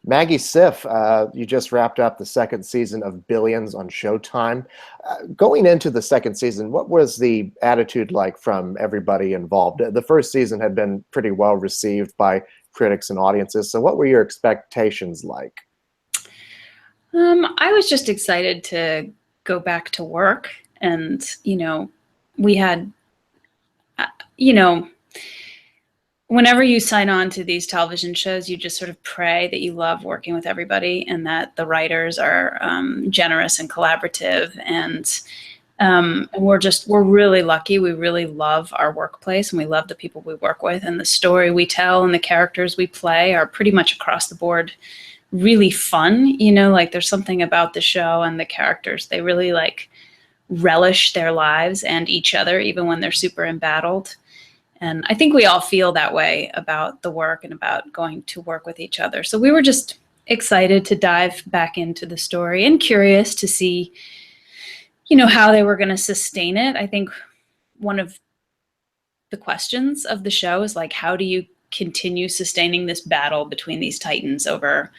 Maggie Siff, you just wrapped up the second season of Billions on Showtime. Going into the second season, what was the attitude like from everybody involved? The first season had been pretty well received by critics and audiences. So what were your expectations like? I was just excited to go back to work. And, we had, you know, whenever you sign on to these television shows, you just sort of pray that you love working with everybody and that the writers are generous and collaborative. And we're really lucky. We really love our workplace and we love the people we work with, and the story we tell and the characters we play are pretty much across the board really fun. Like there's something about the show and the characters. They really like relish their lives and each other, even when they're super embattled. And I think we all feel that way about the work and about going to work with each other. So we were just excited to dive back into the story and curious to see, how they were going to sustain it. I think one of the questions of the show is like, how do you continue sustaining this battle between these titans over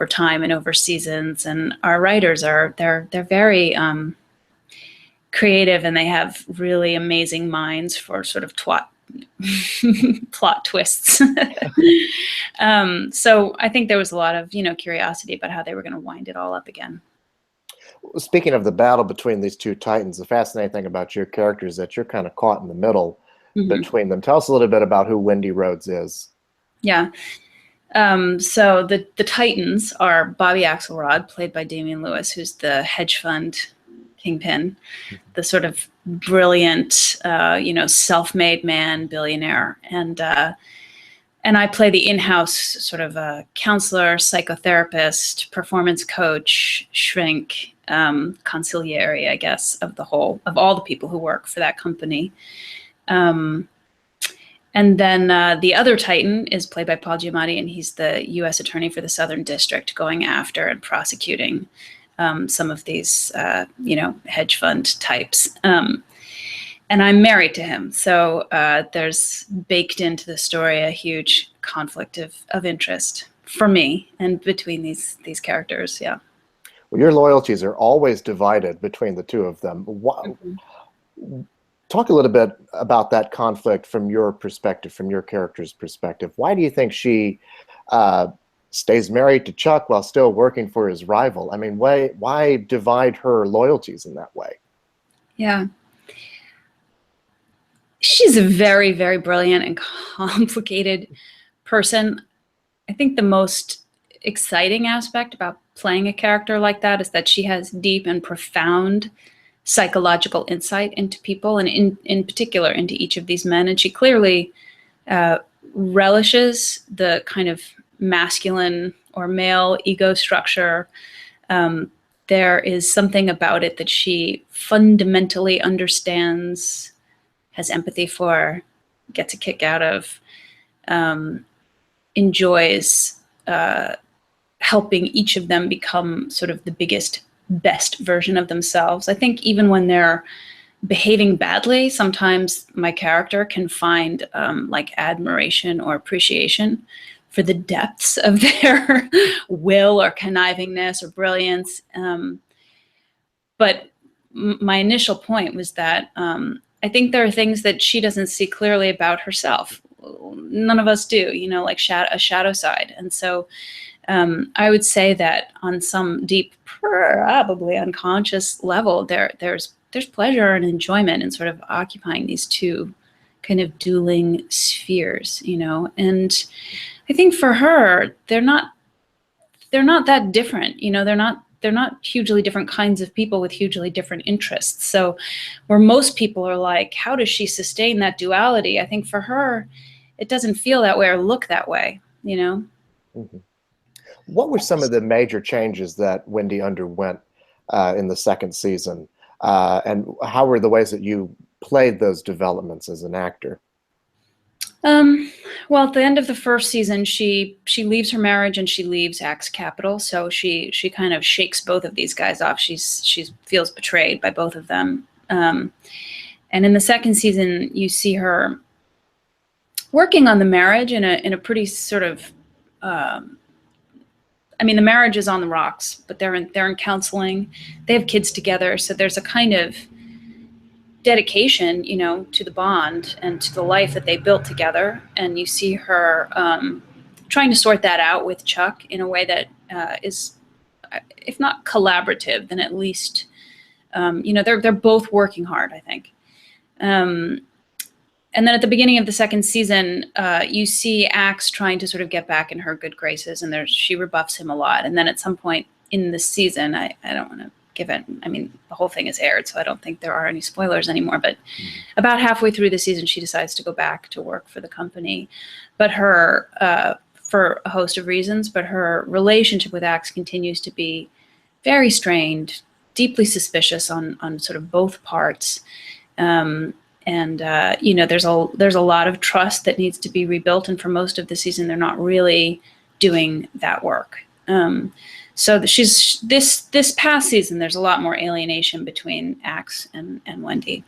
time and over seasons? And our writers they're very creative, and they have really amazing minds for sort of plot twists. So I think there was a lot of, curiosity about how they were going to wind it all up again. Speaking of the battle between these two titans, the fascinating thing about your character is that you're kind of caught in the middle between them. Tell us a little bit about who Wendy Rhoades is. Yeah. So the titans are Bobby Axelrod, played by Damian Lewis, who's the hedge fund kingpin, the sort of brilliant, self-made man, billionaire. And I play the in-house sort of counselor, psychotherapist, performance coach, shrink, consigliere, I guess, of all the people who work for that company. And then the other titan is played by Paul Giamatti, and he's the U.S. attorney for the Southern District, going after and prosecuting some of these, hedge fund types. And I'm married to him. So there's baked into the story a huge conflict of interest for me and between these characters. Yeah. Well, your loyalties are always divided between the two of them. Talk a little bit about that conflict from your perspective, from your character's perspective. Why do you think she stays married to Chuck while still working for his rival? I mean, why divide her loyalties in that way? Yeah. She's a very, very brilliant and complicated person. I think the most exciting aspect about playing a character like that is that she has deep and profound psychological insight into people, and in particular into each of these men. And she clearly relishes the kind of masculine or male ego structure. There is something about it that she fundamentally understands, has empathy for, gets a kick out of, enjoys helping each of them become sort of the best version of themselves. I think even when they're behaving badly, sometimes my character can find like admiration or appreciation for the depths of their will or connivingness or brilliance. But my initial point was that I think there are things that she doesn't see clearly about herself. None of us do, like a shadow side. And so I would say that on some deep, probably unconscious level, there's pleasure and enjoyment in sort of occupying these two kind of dueling spheres, and I think for her, they're not that different, they're not hugely different kinds of people with hugely different interests. So where most people are like, how does she sustain that duality? I think for her, it doesn't feel that way or look that way, Mm-hmm. What were some of the major changes that Wendy underwent in the second season? And how were the ways that you played those developments as an actor? Well, at the end of the first season, she leaves her marriage and she leaves Axe Capital. So she kind of shakes both of these guys off. She feels betrayed by both of them. And in the second season, you see her working on the marriage in a pretty sort of I mean, the marriage is on the rocks, but they're in counseling. They have kids together, so there's a kind of dedication, to the bond and to the life that they built together. And you see her trying to sort that out with Chuck in a way that is, if not collaborative, then at least, they're both working hard, I think. And then at the beginning of the second season, you see Axe trying to sort of get back in her good graces, and she rebuffs him a lot. And then at some point in the season, I don't want to give it, I mean, the whole thing is aired, so I don't think there are any spoilers anymore, but about halfway through the season, she decides to go back to work for the company. But for a host of reasons, but her relationship with Axe continues to be very strained, deeply suspicious on sort of both parts. There's a lot of trust that needs to be rebuilt, and for most of the season, they're not really doing that work. So this past season, there's a lot more alienation between Axe and Wendy.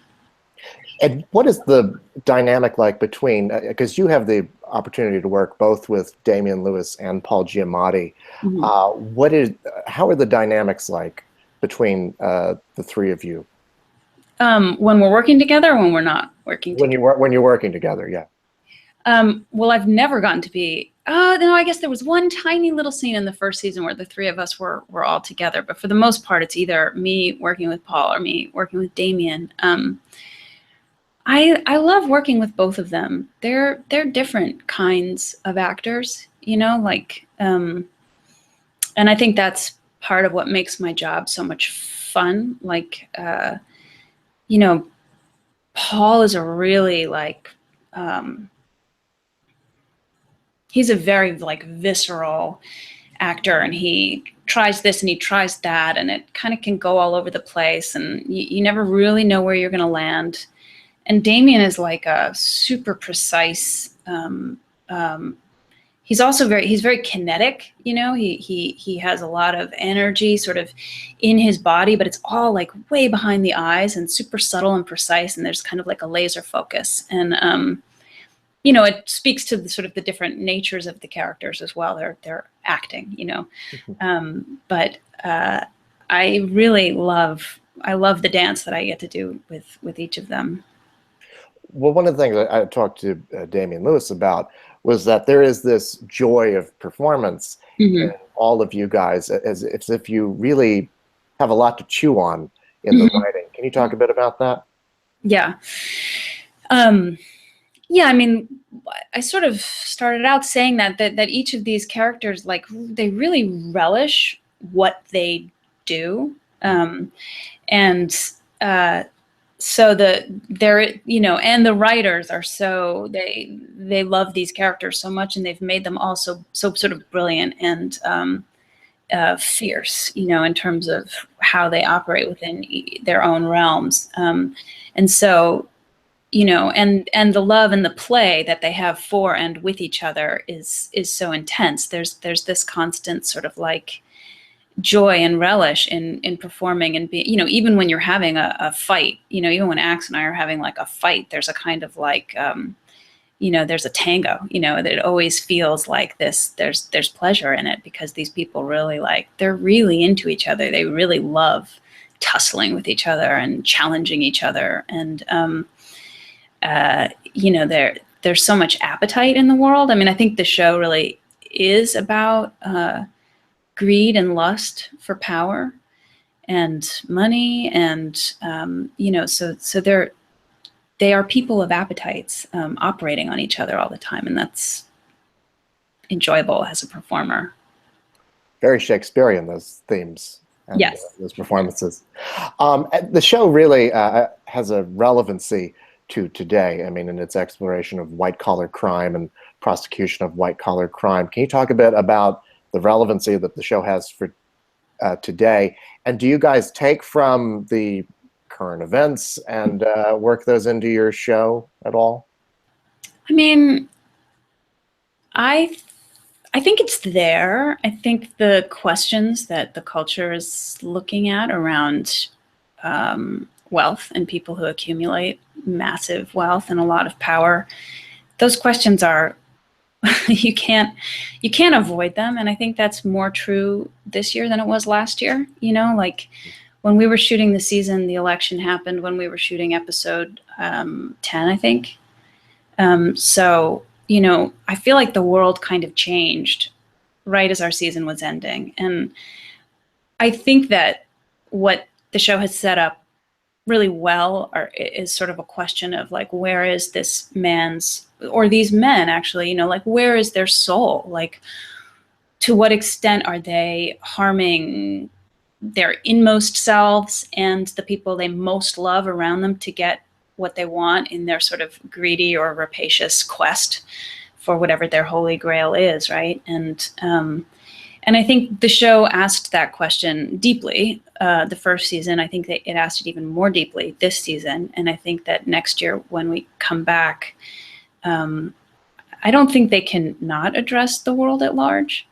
And what is the dynamic like between, because you have the opportunity to work both with Damian Lewis and Paul Giamatti. Mm-hmm. How are the dynamics like between the three of you? When we're working together or when we're not working together? When you're working together, yeah. Well, I've never gotten to be, no, I guess there was one tiny little scene in the first season where the three of us were all together. But for the most part, it's either me working with Paul or me working with Damian. I love working with both of them. They're different kinds of actors, and I think that's part of what makes my job so much fun. Paul is a really he's a very visceral actor, and he tries this and he tries that, and it kind of can go all over the place, and you never really know where you're going to land. And Damian is like a super precise. He's also very kinetic. He has a lot of energy sort of in his body, but it's all way behind the eyes and super subtle and precise. And there's kind of a laser focus. And it speaks to the different natures of the characters as well. They're acting. Mm-hmm. But I really love the dance that I get to do with each of them. Well, one of the things I talked to Damian Lewis about was that there is this joy of performance Mm-hmm. in all of you guys, as if you really have a lot to chew on in the writing. Can you talk a bit about that? Yeah. Yeah, I mean, I sort of started out saying that each of these characters, they really relish what they do. So and the writers are they love these characters so much, and they've made them all so sort of brilliant and fierce, in terms of how they operate within their own realms. And so, and the love and the play that they have for and with each other is so intense. There's this constant sort of joy and relish in performing and being, even when you're having a fight, even when Axe and I are having a fight, there's a kind of there's a tango, that it always feels like this, there's pleasure in it, because these people really they're really into each other. They really love tussling with each other and challenging each other. And, there's so much appetite in the world. I mean, I think the show really is about, greed and lust for power and money, and so they are people of appetites, operating on each other all the time, and that's enjoyable as a performer. Very Shakespearean, those themes. And, yes, those performances. The show really has a relevancy to today. I mean, in its exploration of white-collar crime and prosecution of white-collar crime. Can you talk a bit about the relevancy that the show has for today? And do you guys take from the current events and work those into your show at all? I mean, I think it's there. I think the questions that the culture is looking at around wealth and people who accumulate massive wealth and a lot of power, those questions are you can't avoid them. And I think that's more true this year than it was last year. Like when we were shooting the season, the election happened when we were shooting episode 10, I think. So, I feel like the world kind of changed right as our season was ending. And I think that what the show has set up really well is sort of a question of like, where is this man's, or these men actually, like, where is their soul? Like, to what extent are they harming their inmost selves and the people they most love around them to get what they want in their sort of greedy or rapacious quest for whatever their holy grail is, right? And I think the show asked that question deeply the first season. I think that it asked it even more deeply this season. And I think that next year when we come back, I don't think they can not address the world at large.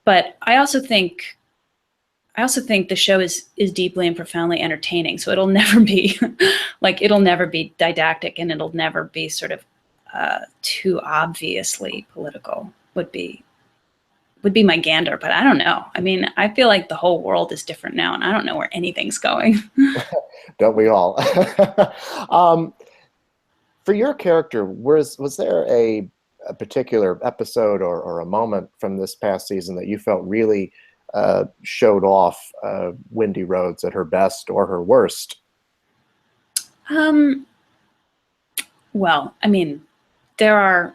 But I also think the show is deeply and profoundly entertaining. So it'll never be it'll never be didactic, and it'll never be sort of too obviously political. Would be my gander, but I don't know. I mean, I feel like the whole world is different now, and I don't know where anything's going. Don't we all? For your character, was there a particular episode or a moment from this past season that you felt really showed off Wendy Rhoades at her best or her worst? Well, I mean, I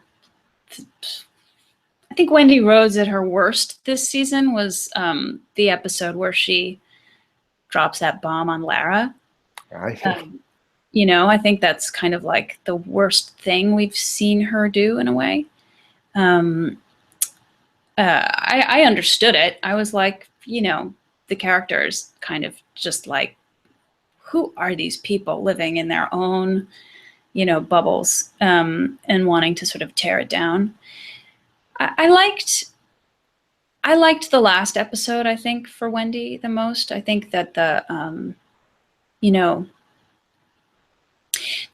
think Wendy Rose at her worst this season was the episode where she drops that bomb on Lara. I think that's kind of like the worst thing we've seen her do in a way. I understood it. I was like, the characters kind of just like, who are these people living in their own, bubbles, and wanting to sort of tear it down. I liked the last episode, I think, for Wendy the most. I think that the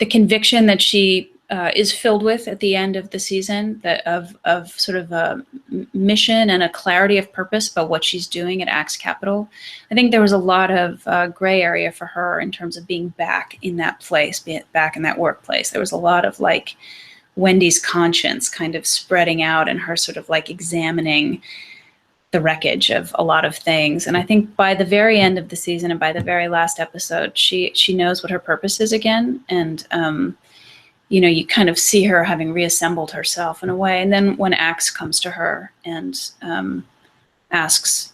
conviction that she is filled with at the end of the season, that of sort of a mission and a clarity of purpose about what she's doing at Axe Capital. I think there was a lot of gray area for her in terms of being back in that place, back in that workplace. There was a lot of like Wendy's conscience kind of spreading out and her sort of like examining the wreckage of a lot of things. And I think by the very end of the season and by the very last episode, she knows what her purpose is again. And, you kind of see her having reassembled herself in a way. And then when Axe comes to her and asks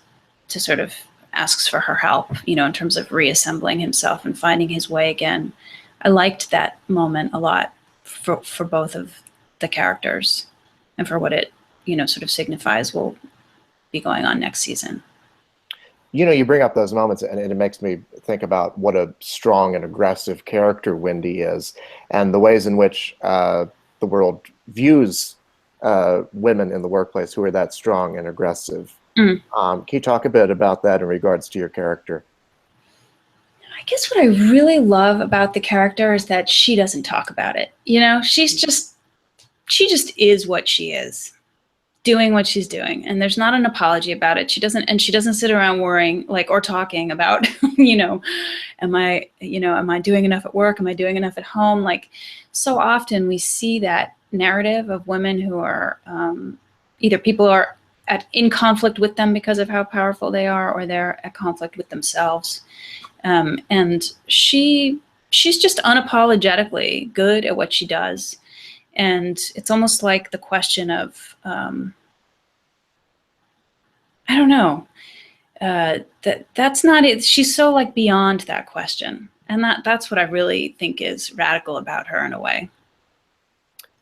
for her help, in terms of reassembling himself and finding his way again, I liked that moment a lot for both of the characters and for what it, sort of signifies will be going on next season. You bring up those moments, and it makes me think about what a strong and aggressive character Wendy is, and the ways in which the world views women in the workplace who are that strong and aggressive. Can you talk a bit about that in regards to your character? I guess what I really love about the character is that she doesn't talk about it. She just is what she is, doing what she's doing, and there's not an apology about it. She doesn't sit around worrying or talking about am I doing enough at work, am I doing enough at home? Like, so often we see that narrative of women who are either people are in conflict with them because of how powerful they are, or they're at conflict with themselves, and she's just unapologetically good at what she does. And it's almost like the question of, I don't know, that's not it. She's so like beyond that question. And that's what I really think is radical about her in a way.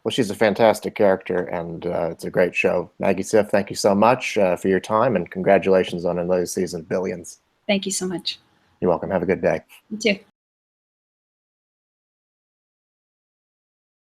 Well, she's a fantastic character, and it's a great show. Maggie Siff, thank you so much for your time, and congratulations on another season of Billions. Thank you so much. You're welcome. Have a good day. You too.